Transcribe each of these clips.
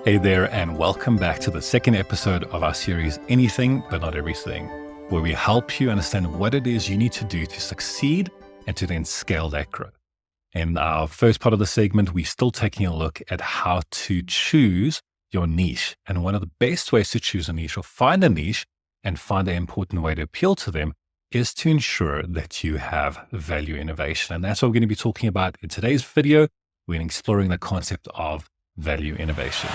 Hey there, and welcome back to the second episode of our series, Anything But Not Everything, where we help you understand what it is you need to do to succeed and to then scale that growth. In our first part of the segment, we're still taking a look at how to choose your niche. And one of the best ways to choose a niche or find a niche and find an important way to appeal to them is to ensure that you have value innovation. And that's what we're going to be talking about in today's video. We're going to be exploring the concept of value innovation.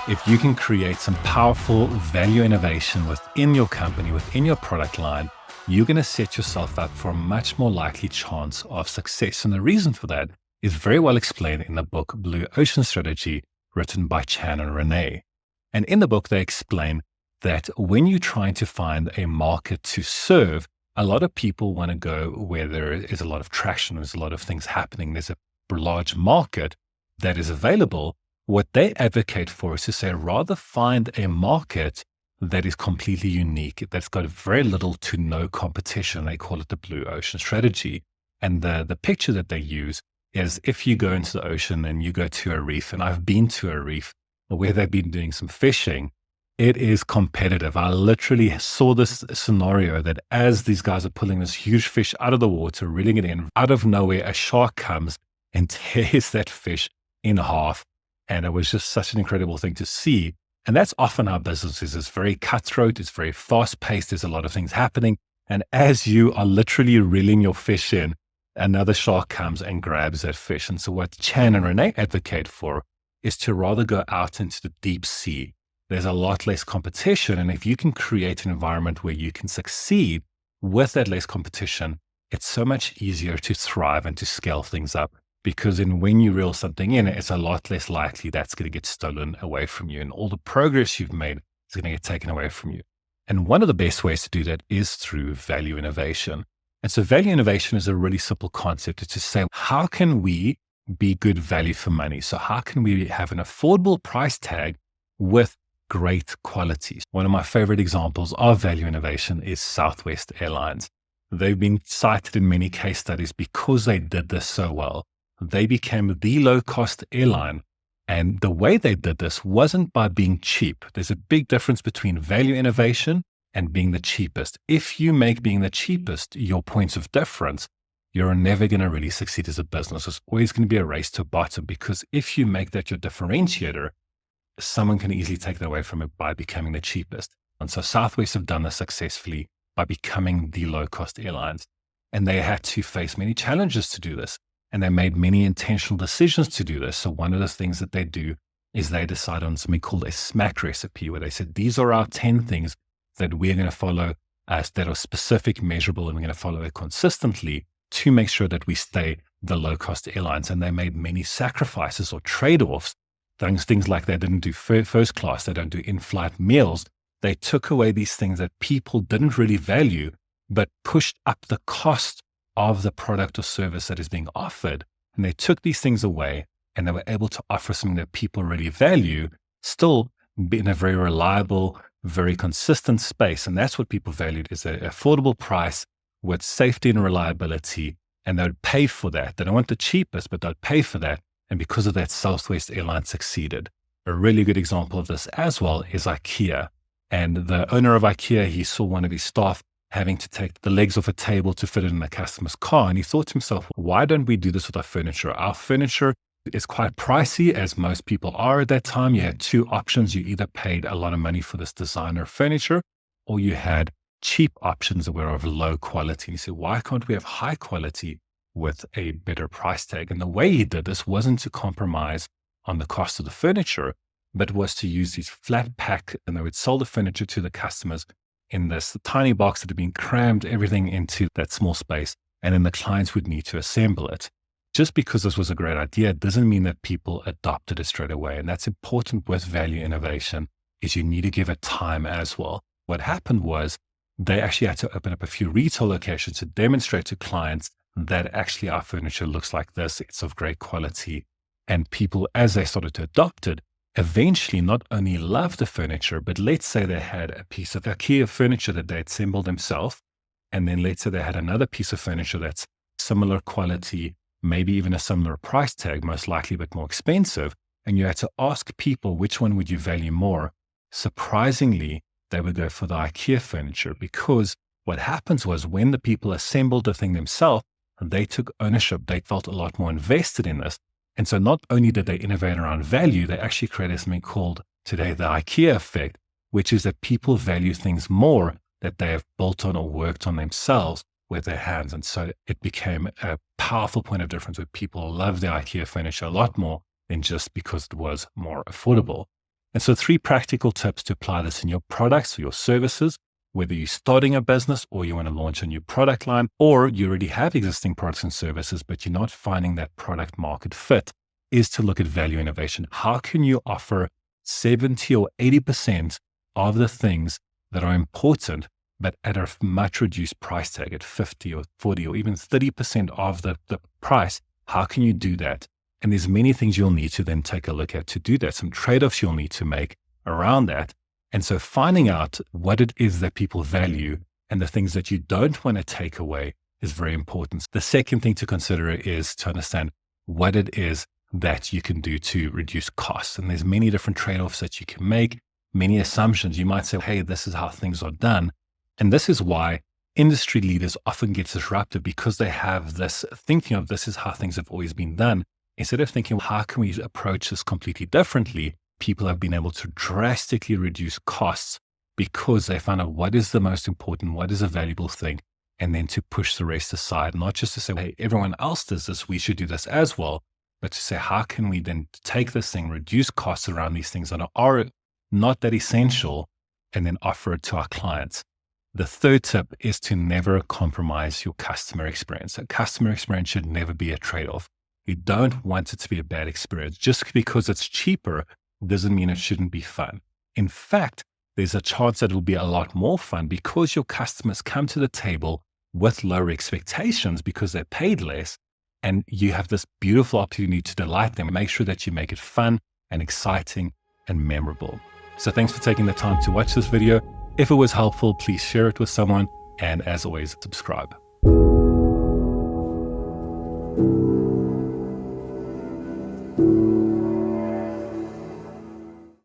If you can create some powerful value innovation within your company, within your product line, you're going to set yourself up for a much more likely chance of success. And the reason for that is very well explained in the book Blue Ocean Strategy, written by Chan and Renee. And in the book, they explain that when you're trying to find a market to serve, a lot of people want to go where there is a lot of traction, there's a lot of things happening, there's a large market that is available. What they advocate for is to say, rather find a market that is completely unique, that's got very little to no competition. They call it the Blue Ocean Strategy. And the picture that they use is if you go into the ocean and you go to a reef, and I've been to a reef where they've been doing some fishing, it is competitive. I literally saw this scenario that as these guys are pulling this huge fish out of the water, reeling it in, out of nowhere, a shark comes and tears that fish in half. And it was just such an incredible thing to see. And that's often how business is. It's very cutthroat. It's very fast paced. There's a lot of things happening. And as you are literally reeling your fish in, another shark comes and grabs that fish. And so what Chan and Renee advocate for is to rather go out into the deep sea. There's a lot less competition. And if you can create an environment where you can succeed with that less competition, it's so much easier to thrive and to scale things up. Because when you reel something in, it's a lot less likely that's going to get stolen away from you. And all the progress you've made is going to get taken away from you. And one of the best ways to do that is through value innovation. And so value innovation is a really simple concept. It's to say, how can we be good value for money? So how can we have an affordable price tag with great quality? One of my favorite examples of value innovation is Southwest Airlines. They've been cited in many case studies because they did this so well. They became the low-cost airline. And the way they did this wasn't by being cheap. There's a big difference between value innovation and being the cheapest. If you make being the cheapest your points of difference, you're never going to really succeed as a business. It's always going to be a race to bottom, because if you make that your differentiator, someone can easily take that away from it by becoming the cheapest. And so Southwest have done this successfully by becoming the low-cost airlines. And they had to face many challenges to do this. And they made many intentional decisions to do this. So one of the things that they do is they decide on something called a SMAC recipe, where they said, these are our 10 things that we're going to follow that are specific, measurable, and we're going to follow it consistently to make sure that we stay the low-cost airlines. And they made many sacrifices or trade-offs, things like they didn't do first class, they don't do in-flight meals. They took away these things that people didn't really value, but pushed up the cost of the product or service that is being offered. And they took these things away, and they were able to offer something that people really value, still in a very reliable, very consistent space. And that's what people valued, is an affordable price with safety and reliability. And they would pay for that. They don't want the cheapest, but they'd pay for that. And because of that, Southwest Airlines succeeded. A really good example of this as well is IKEA. And the owner of IKEA, he saw one of his staff having to take the legs off a table to fit it in a customer's car. And he thought to himself, why don't we do this with our furniture? Our furniture is quite pricey, as most people are at that time. You had two options. You either paid a lot of money for this designer furniture, or you had cheap options that were of low quality. And he said, why can't we have high quality with a better price tag? And the way he did this wasn't to compromise on the cost of the furniture, but was to use these flat pack, and they would sell the furniture to the customers in this tiny box that had been crammed everything into that small space. And then the clients would need to assemble it. Just because this was a great idea doesn't mean that people adopted it straight away. And that's important with value innovation, is you need to give it time as well. What happened was they actually had to open up a few retail locations to demonstrate to clients that actually our furniture looks like this. It's of great quality. And people, as they started to adopt it, eventually not only love the furniture, but let's say they had a piece of IKEA furniture that they assembled themselves. And then let's say they had another piece of furniture that's similar quality, maybe even a similar price tag, most likely, but more expensive. And you had to ask people, which one would you value more? Surprisingly, they would go for the IKEA furniture, because what happens was when the people assembled the thing themselves, they took ownership. They felt a lot more invested in this. And so not only did they innovate around value, they actually created something called today the IKEA effect, which is that people value things more that they have built on or worked on themselves with their hands. And so it became a powerful point of difference where people love the IKEA furniture a lot more than just because it was more affordable. And so 3 practical tips to apply this in your products or your services, whether you're starting a business or you want to launch a new product line, or you already have existing products and services, but you're not finding that product market fit, is to look at value innovation. How can you offer 70 or 80% of the things that are important, but at a much reduced price tag at 50 or 40 or even 30% of the price? How can you do that? And there's many things you'll need to then take a look at to do that, some trade-offs you'll need to make around that. And so finding out what it is that people value and the things that you don't want to take away is very important. The second thing to consider is to understand what it is that you can do to reduce costs. And there's many different trade-offs that you can make, many assumptions. You might say, hey, this is how things are done. And this is why industry leaders often get disrupted, because they have this thinking of this is how things have always been done. Instead of thinking, how can we approach this completely differently? People have been able to drastically reduce costs because they found out what is the most important, what is a valuable thing, and then to push the rest aside, not just to say, hey, everyone else does this, we should do this as well, but to say, how can we then take this thing, reduce costs around these things that are not that essential, and then offer it to our clients. The third tip is to never compromise your customer experience. A customer experience should never be a trade-off. You don't want it to be a bad experience. Just because it's cheaper doesn't mean it shouldn't be fun. In fact, there's a chance that it will be a lot more fun because your customers come to the table with lower expectations because they paid less, and you have this beautiful opportunity to delight them. Make sure that you make it fun and exciting and memorable. So thanks for taking the time to watch this video. If it was helpful, please share it with someone. And as always, subscribe.